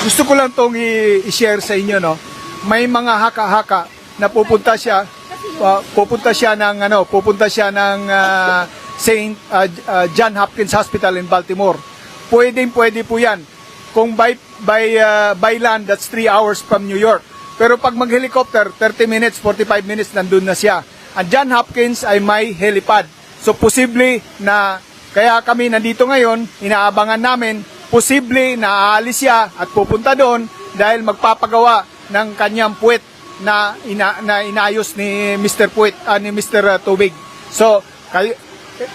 Gusto ko lang tong i-share sa inyo, no. May mga haka-haka na pupunta siya ng St. John Hopkins Hospital in Baltimore. Pwede po 'yan. Kung by land, that's 3 hours from New York. Pero pag mag-helicopter, 30 minutes, 45 minutes nandun na siya. Ang John Hopkins ay may helipad. So posible na kaya kami nandito ngayon, inaabangan namin, posible na aalis siya at pupunta doon dahil magpapagawa ng kanyang puwet na inayos ni Mr. Puwet, ni Mr. Tubig. So,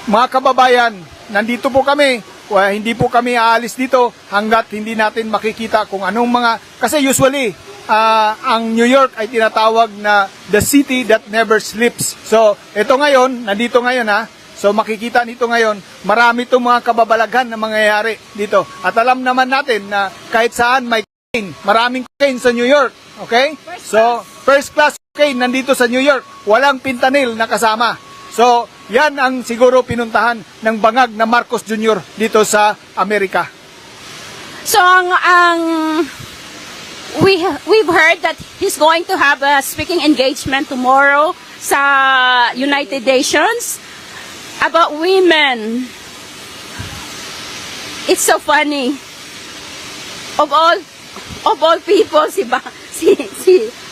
mga kababayan, nandito po kami. Hindi po kami aalis dito hanggat hindi natin makikita kung anong mga... Kasi usually, ang New York ay tinatawag na the city that never sleeps. So, ito ngayon, nandito ngayon So makikita nito ngayon, marami itong mga kababalaghan na mangyayari dito. At alam naman natin na kahit saan may cocaine, maraming cocaine sa New York. Okay? So, first class cocaine nandito sa New York. Walang fentanyl na kasama. So, yan ang siguro pinuntahan ng bangag na Marcos Jr. dito sa Amerika. So, we've heard that he's going to have a speaking engagement tomorrow sa United Nations about women. It's so funny. Of all people, si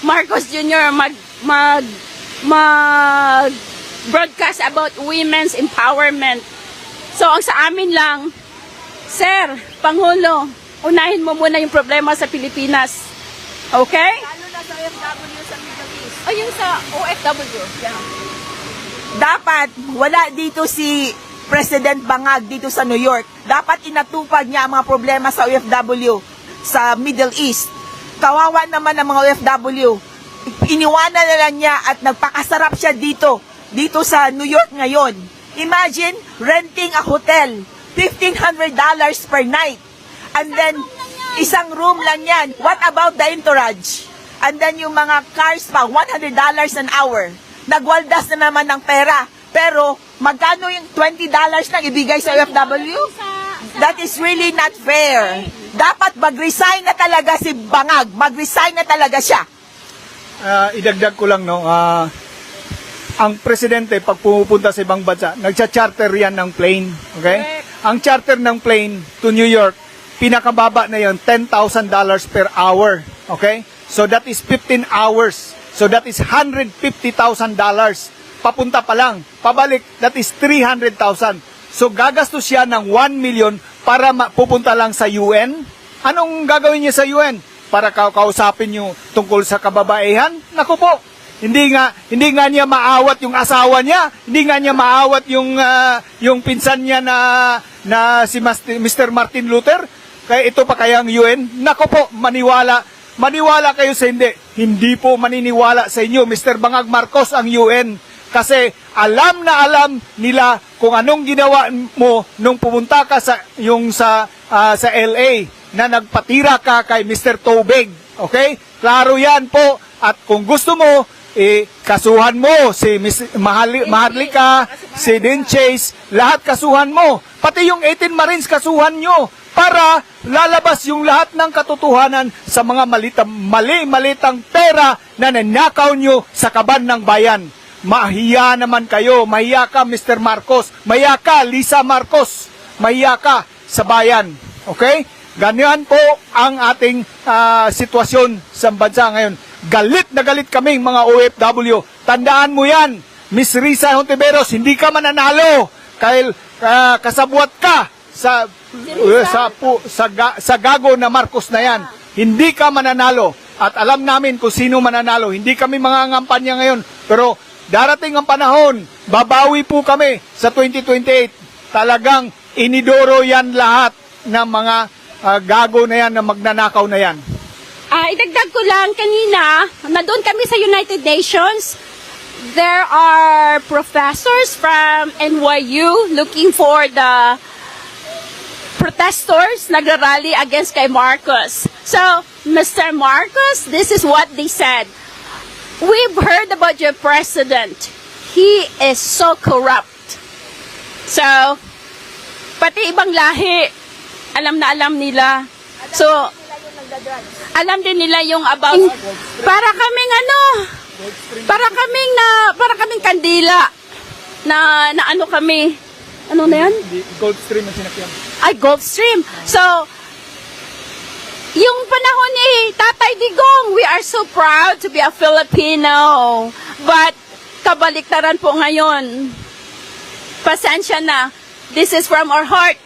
Marcos Jr. mag broadcast about women's empowerment. So, ang sa amin lang, Sir, Pangulo, unahin mo muna yung problema sa Pilipinas. Okay? Lalo na sa OFW sa Middle East. O yung sa OFW. Yeah. Dapat wala dito si President Bangag dito sa New York. Dapat inatupag niya ang mga problema sa OFW sa Middle East. Kawawa naman ang mga OFW. Iniwanan na lang niya at nagpakasarap siya dito sa New York ngayon. Imagine renting a hotel, $1,500 per night. And then, isang room lang yan. What about the entourage? And then yung mga cars pa, $100 an hour. Nagwaldas na naman ng pera. Pero, magkano yung $20 na ibigay sa OFW? That is really not fair. Dapat mag-resign na talaga si Bangag. Mag-resign na talaga siya. Idagdag ko lang, no. Ang presidente, pag pumupunta sa ibang bansa, nagcha-charter yan ng plane. Okay? Ang charter ng plane to New York, pinakababa na yon $10,000 per hour. Okay? So, that is 15 hours. So that is $150,000. Papunta pa lang. Pabalik, that is 300,000. So gagastos siya ng 1 million para pupunta lang sa UN. Anong gagawin niya sa UN? Para kausapin niyo tungkol sa kababaihan? Naku po. Hindi nga niya maawat yung asawa niya. Hindi nga niya maawat yung pinsan niya na si Mr. Martin Luther. Kaya ito pa kaya ang UN? Naku po, maniwala kayo sa hindi. Hindi po maniniwala sa inyo, Mr. Bangag Marcos, ang UN. Kasi alam na alam nila kung anong ginawa mo nung pumunta ka sa LA na nagpatira ka kay Mr. Tobig. Okay? Klaro yan po. At kung gusto mo, kasuhan mo si Maharlika, si Dean Chase, lahat kasuhan mo. Pati yung 18 Marines kasuhan nyo para lalabas yung lahat ng katotohanan sa mga mali-malitang pera na nanakaw nyo sa kaban ng bayan. Mahiya naman kayo. Mahiya ka, Mr. Marcos. Mahiya ka, Lisa Marcos. Mahiya ka sa bayan. Okay? Ganyan po ang ating sitwasyon sa bansa ngayon. Galit na galit kaming mga OFW. Tandaan mo yan, Miss Risa Hontiveros, hindi ka mananalo. Kahit kasabwat ka sa gago na Marcos na yan. Hindi ka mananalo. At alam namin kung sino mananalo. Hindi kami mga ngampanya ngayon. Pero darating ang panahon, babawi po kami sa 2028. Talagang inidoro yan lahat ng mga gago na yan, na magnanakaw na yan. Idagdag ko lang, kanina, nandun kami sa United Nations. There are professors from NYU looking for the protesters nagrarally against kay Marcos. So, Mr. Marcos, this is what they said. We've heard about your president. He is so corrupt. So, pati ibang lahi, alam na alam nila So, alam din nila yung about para kaming kandila na ano kami. Ano na yan? Gulfstream ang sinakyan. Ay, Gulfstream. So, yung panahon ni Tatay Digong, we are so proud to be a Filipino. But, kabaliktaran po ngayon. Pasensya na. This is from our heart.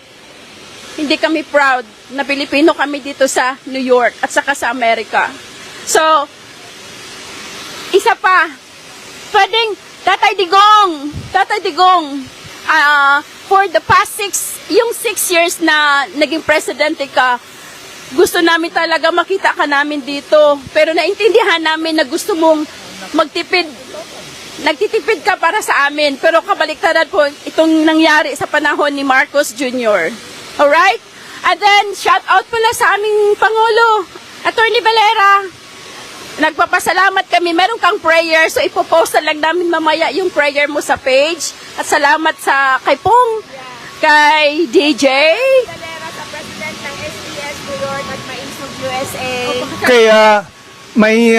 Hindi kami proud na Pilipino kami dito sa New York at saka sa Amerika. So, isa pa, pwedeng, Tatay Digong, for the past 6 years na naging presidente ka, gusto namin talaga makita ka namin dito. Pero naintindihan namin na gusto mong magtipid. Nagtitipid ka para sa amin. Pero kabaliktaran po itong nangyari sa panahon ni Marcos Jr. Alright? And then, shout out pala sa aming Pangulo, Attorney Valera. Nagpapasalamat kami. Meron kang prayer. So, ipopost na lang namin mamaya yung prayer mo sa page. At salamat sa kay Pong, kay DJ. Valera sa President ng SBS New York at Mainsog USA. Kaya may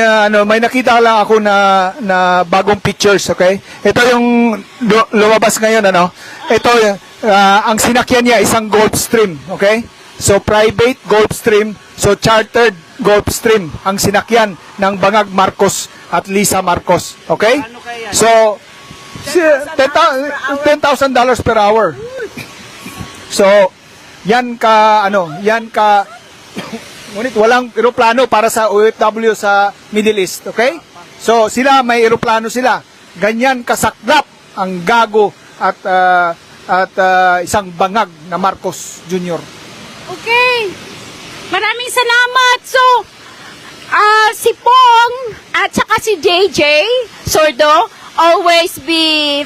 nakita lang ako na bagong pictures, okay? Ito yung lumabas ngayon, ano? Ito ang sinakyan niya isang Gulfstream, okay? So private Gulfstream, so chartered Gulfstream ang sinakyan ng Bangag Marcos at Lisa Marcos, okay? So $10,000 per hour. So yan ka ngunit walang eroplano para sa OFW sa Middle East, okay? So sila may eroplano sila. Ganyan kasaklap ang gago at isang bangag na Marcos Jr. Okay. Maraming salamat. So, si Pong at saka si JJ Sordo always be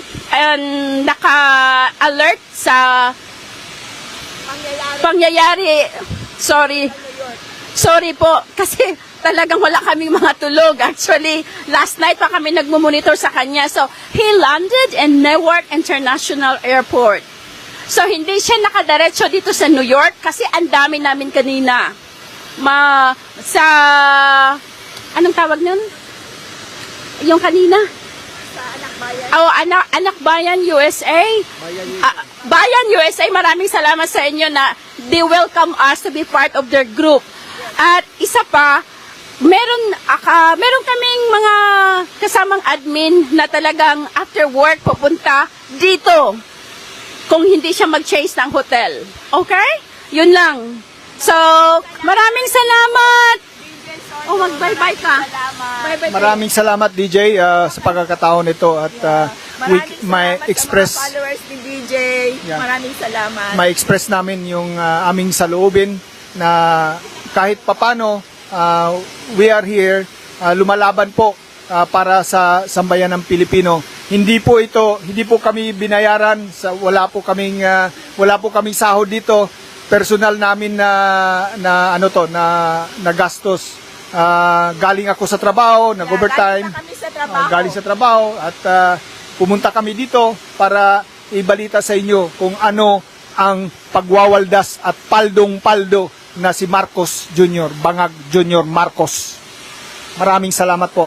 naka-alert sa pangyayari. Sorry po, kasi talagang wala kaming mga tulog. Actually, last night pa kami nagmumonitor sa kanya. So, he landed in Newark International Airport. So, hindi siya nakadiretso dito sa New York kasi ang dami namin kanina. Anong tawag nun? Yung kanina? Sa Anak Bayan. Anak Bayan USA. Bayan USA, maraming salamat sa inyo na they welcome us to be part of their group. At isa pa, meron kaming mga kasamang admin na talagang after work pupunta dito kung hindi siya mag-chase ng hotel. Okay? Yun lang. So, maraming salamat. Oh, mag-bye-bye ka. Bye-bye. Maraming salamat DJ sa pagkakataon nito at may express followers ni DJ. Yeah. Maraming salamat. may express namin yung aming saloobin na kahit papano we are here lumalaban po para sa sambayan ng Pilipino. Hindi po kami binayaran wala po kaming sahod dito. Personal namin na gastos. Galing ako sa trabaho, nag-overtime. Galing sa trabaho at pumunta kami dito para ibalita sa inyo kung ano ang pagwawaldas at paldong-paldo na si Marcos Jr., Bangag Jr. Marcos. Maraming salamat po.